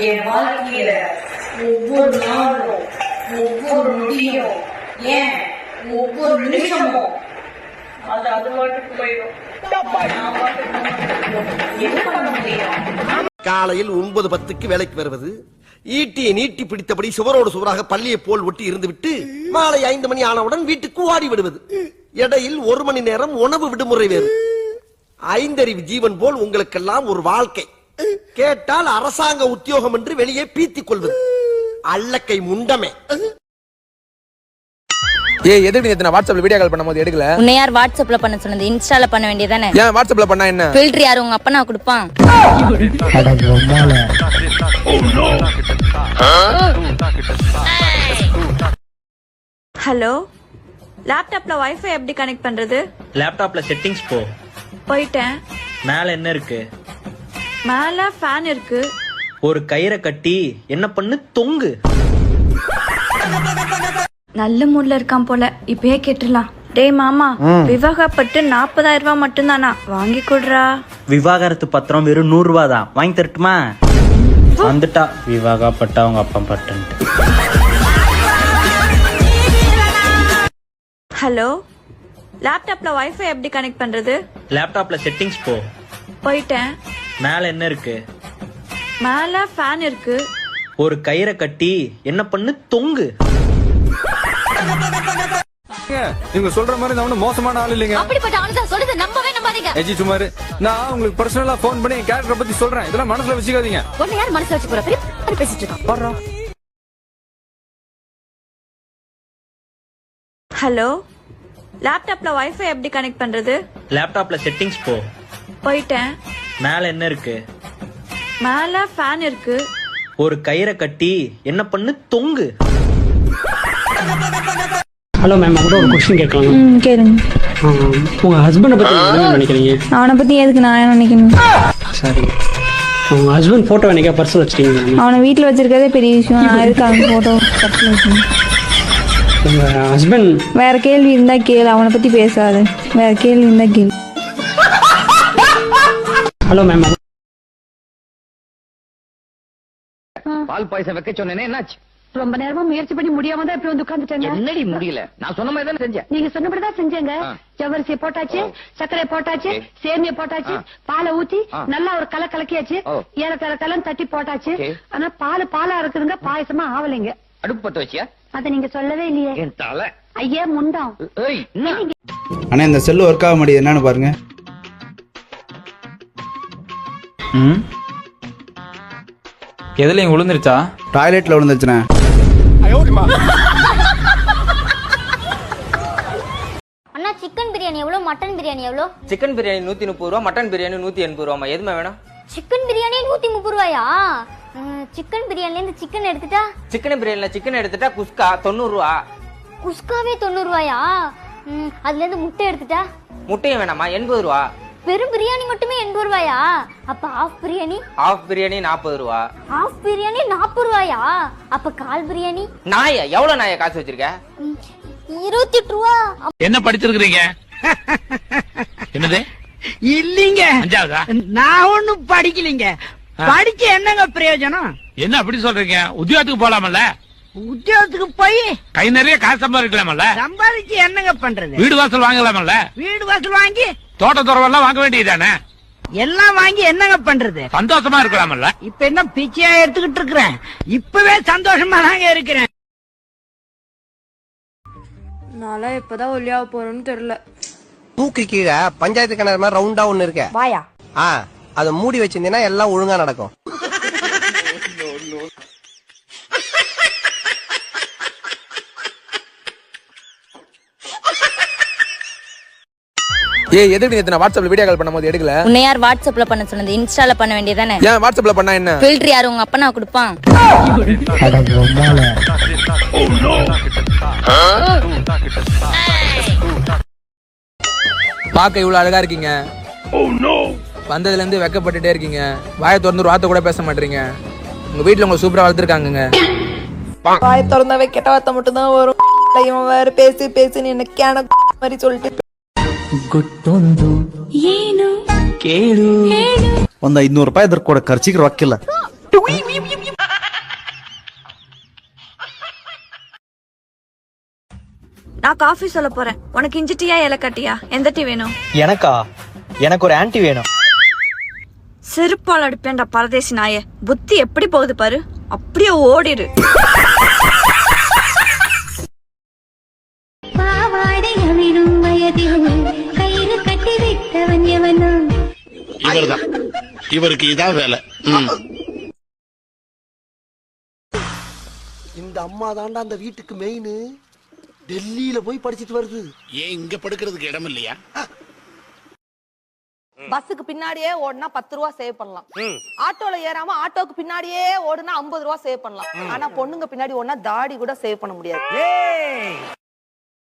என் வாழ்க்கையில ஒவ்வொரு நாளும் ஒவ்வொரு நொடியும் ஏன் ஒவ்வொரு நிமிஷமும் அது பாட்டுக்கு போயிடும். என்ன பண்ண முடியும்? காலையில் 9:10 வேலைக்கு வருவது, ஈட்டியை நீட்டி பிடித்தபடி சுவரோடு சுவராக பள்ளியை போல் ஒட்டி இருந்துவிட்டு மாலை 5 மணி ஆனவுடன் வீட்டுக்கு ஓடி விடுவது. இடையில் 1 மணி நேரம் உணவு விடுமுறை வேறு. 5 அறிவு ஜீவன் போல் உங்களுக்கெல்லாம் ஒரு வாழ்க்கை. கேட்டால் அரசாங்க உத்தியோகம் என்று வெளியே பீத்திக் கொள்வது. அல்லக்கை முண்டமே. எதுக்கு நேத்து நான் வாட்ஸ்அப்ல வீடியோ கால் பண்ணும்போது எடுக்கல? உன்னை யார் வாட்ஸ்அப்ல பண்ண சொன்னது? இன்ஸ்டால பண்ண வேண்டியதானே? ஏன் வாட்ஸ்அப்ல பண்ணா என்ன? ஃபில்டர் யார் உங்க அப்பா நான் கொடுப்பான்? ஹலோ, லேப்டாப்ல வைஃபை எப்படி கனெக்ட் பண்றது? லேப்டாப்ல செட்டிங்ஸ் போ. போயிட்டேன். மேல என்ன இருக்கு? மேல ஃபேன் இருக்கு. ஒரு கயிறை கட்டி என்ன பண்ணு தொங்கு. நல்ல மூட்ல இருக்கான் போல, இப்பயே கேட்டுலாம். டேய் மாமா, விவாகப்பட்டு 40,000 ரூபாய் மட்டும் தானா? வாங்கி கொடுறா. விவாகரத்து பத்திரம் வெறும் 100 ரூபா தான். வாங்கி தரட்டுமா? வந்துட்டா விவாகப்பட்டா அவங்க அப்பா பட்டுன்ட்டு. ஹலோ, லேப்டாப்ல வைஃபை எப்படி கனெக்ட் பண்றது? லேப்டாப்ல செட்டிங்ஸ் போ. போயிட்டேன். மேல என்ன இருக்கு? மேல ஃபேன் இருக்கு. ஒரு கயிறை கட்டி என்ன பண்ணு தொங்கு. நீங்க சொல்ற மாதிரி நான் மோசமான ஆள் இல்லைங்க. அப்படிப்பட்ட ஆளு தான் சொல்லுது, நம்பவே நம்பாதீங்க. ஏஜி சுமாரு, நான் உங்களுக்கு பர்சனலா போன் பண்ணி கேரக்டர் பத்தி சொல்றேன். இதெல்லாம் மனசுல வச்சுக்காதீங்க. உன்னை யார் மனசுல வச்சு போற? பெரிய பேசிட்டு இருக்கான். ஹலோ, லேப்டாப்ல வைஃபை எப்படி கனெக்ட் பண்றது? லேப்டாப்ல செட்டிங்ஸ் போ. போயிட்டேன். மேல என்ன இருக்கு? மேல ஃபேன் இருக்கு. ஒரு கயிறை கட்டி என்ன பண்ணு தொங்கு. ஹலோ மேம், அவங்கள்ட்ட ஒரு கொஸ்டின் கேட்கலாம். கேளுங்க. உங்க ஹஸ்பண்டை பத்தி என்ன நினைக்கிறீங்க? அவனை பத்தி எதுக்கு நான் நினைக்கணும்? சரி, உங்க ஹஸ்பண்ட் போட்டோ என்னைக்கா பர்சல் வச்சிருக்கீங்க? அவனை வீட்டுல வச்சிருக்கதே பெரிய விஷயம். நான் எதுக்கு அவன் போட்டோ பர்சல் வச்சிருக்கேன்? உங்க ஹஸ்பண்ட் வேற கேள்வி இருந்தா கேளு, அவனை பத்தி பேசாது. வேற கேள்வி இருந்தா கேளு. ஹலோ மேம், பால் பாயசம் வைக்க சொன்னேனே, என்னாச்சு? ரொம்ப நேரமா முயற்சி பண்ணி முடியாம தான் இப்படி வந்து உட்கார்ந்துட்டேங்க. என்னடி முடியல? நான் சொன்ன மாதிரி தானே செஞ்சேன். நீங்க சொன்னபடிதான் செஞ்சேங்க. ஜவ்வரிசியை போட்டாச்சு, சர்க்கரை போட்டாச்சு, சேமியா போட்டாச்சு, பாலை ஊத்தி நல்லா ஒரு கலக்கியாச்சு, ஏலக்கலன்னு தட்டி போட்டாச்சு. ஆனா பாலா இருக்குதுங்க, பாயசமா ஆவலைங்க. அடுப்பு பத்த வச்சியா? அத நீங்க சொல்லவே இல்லையே. என் தலை. ஐயா முண்டம். அண்ணா, இந்த செல்லு ஒர்க் ஆக மாட்டேங்குது, என்னன்னு பாருங்க. எதுல விழுந்துருச்சா? டாய்லெட்ல விழுந்துருச்சுண்ணே. அண்ணா, சிக்கன் பிரியாணி எவ்வளவு? மட்டன் பிரியாணி எவ்வளவு? சிக்கன் பிரியாணி 130 ரூபா, மட்டன் பிரியாணி 180 ரூபாமா. எதுமே வேணும்? சிக்கன் பிரியாணி 130 ரூபாயா? சிக்கன் பிரியாணில இருந்து சிக்கன் எடுத்துட்டா? சிக்கன் பிரியாணில சிக்கன் எடுத்துட்டா குஸ்கா 90 ரூபா. குஸ்காவே 90 ரூபாயா? அதுல இருந்து முட்டை எடுத்துட்டா? முட்டையும் வேணாமா? 80 ரூபா. வெறும் பிரியாணி மட்டுமே 80 ரூபாயா? அப்ப ஆஃப் பிரியாணி? ஆஃப் பிரியாணி 40 ரூபா. ஆஃப் பிரியாணி 40 ரூபாயா? அப்ப கால் பிரியாணி? நாயா? எவ்வளவு நாயா காசு வச்சிருக்க? 28 ரூபா. என்ன படிச்சிருக்கீங்க? என்னது? இல்லீங்க, நான் ஒண்ணும் படிக்கலீங்க. படிச்சு என்னங்க பிரயோஜனம்? என்ன அப்படி சொல்றீங்க? உத்தியோகத்துக்கு போலாமல்ல? உத்தியோகத்துக்கு போய் கை நிறைய காசு சம்பாதிக்கலாமல்ல? சம்பாதிச்சு என்னங்க பண்றது? வீடு வாசல் வாங்கலாமல்ல? வீடு வாசல் வாங்கி தோட்ட துறவெல்லாம் வாங்க வேண்டியதானே? எல்லாம் வாங்கி என்னங்க பண்றது? சந்தோஷமா இருக்கலாமல்ல? இப்ப என்ன பிச்சையா எடுத்துக்கிட்டு இருக்கிறேன்? இப்பவே சந்தோஷமா தாங்க இருக்கிறேன். நாளா இப்பதான் ஒல்லியாக போறோம்னு தெரியல. தூக்கு கீழே பஞ்சாயத்து கிணறு மாதிரி ரவுண்டா ஒண்ணு இருக்க. வாயா. அதை மூடி வச்சிருந்தீங்கன்னா எல்லாம் ஒழுங்கா நடக்கும். எதுக்கு நேத்து நான் வாட்ஸ்அப்ல வீடியோ கால் பண்ணும்போது எடுக்கல? உன்னை யார் வாட்ஸ்அப்ல பண்ண சொன்னது? இன்ஸ்டால பண்ண வேண்டியதானே? ஏன் வாட்ஸ்அப்ல பண்ணா என்ன? ஃபில்டர் யார் உங்க அப்பா நான் கொடுப்பான்? பாக்க இவ்வளவு அழகா இருக்கீங்க. வந்ததுல இருந்து வெக்கப்பட்டுட்டே இருக்கீங்க. வாயை திறந்து ஒரு வார்த்தை கூட பேச மாட்டீங்க. உங்க வீட்டுல உங்க சூப்பரா வளர்த்துருக்காங்க. வாயை திறந்தாவே கெட்ட வார்த்தை மட்டும் தான் வரும். இவன் வேற பேசி பேசி என்ன மாதிரி சொல்லிட்டு ಗೊತ್ತೊಂದು ಏನು ಕೇಳು. ಒಂದು 500 ರೂಪಾಯಿ ಇದ್ರ ಕೂಡ ಖರ್ಚಿಗೆ ರೊಕ್ಕಿಲ್ಲ. நான் காஃபி சொல்ல போறேன். உனக்கு இஞ்சி டீயா ஏலக்காய் எந்த டீ வேணும்? எனக்கா? எனக்கு ஒரு ஆன்ட்டி வேணும். செருப்பால் அடிப்பேன்டா பரதேசி நாயே. புத்தி எப்படி போகுது பாரு. அப்படியே ஓடிடு. இவருக்கு இதான் வேலை. இந்த அம்மா தாண்டா அந்த வீட்டுக்கு மெயின். டெல்லியில போய் படிச்சிட்டு வருது. ஏன் இங்க படுக்கிறதுக்கு இடம் இல்லையா? பஸ்ஸுக்கு பின்னாடியே ஓடுனா 10 ரூபா சேவ் பண்ணலாம். ஆட்டோல ஏறாம ஆட்டோக்கு பின்னாடியே ஓடுனா 50 ரூபா சேவ் பண்ணலாம். ஆனா பொண்ணுங்க பின்னாடி ஓடுனா தாடி கூட சேவ் பண்ண முடியாது.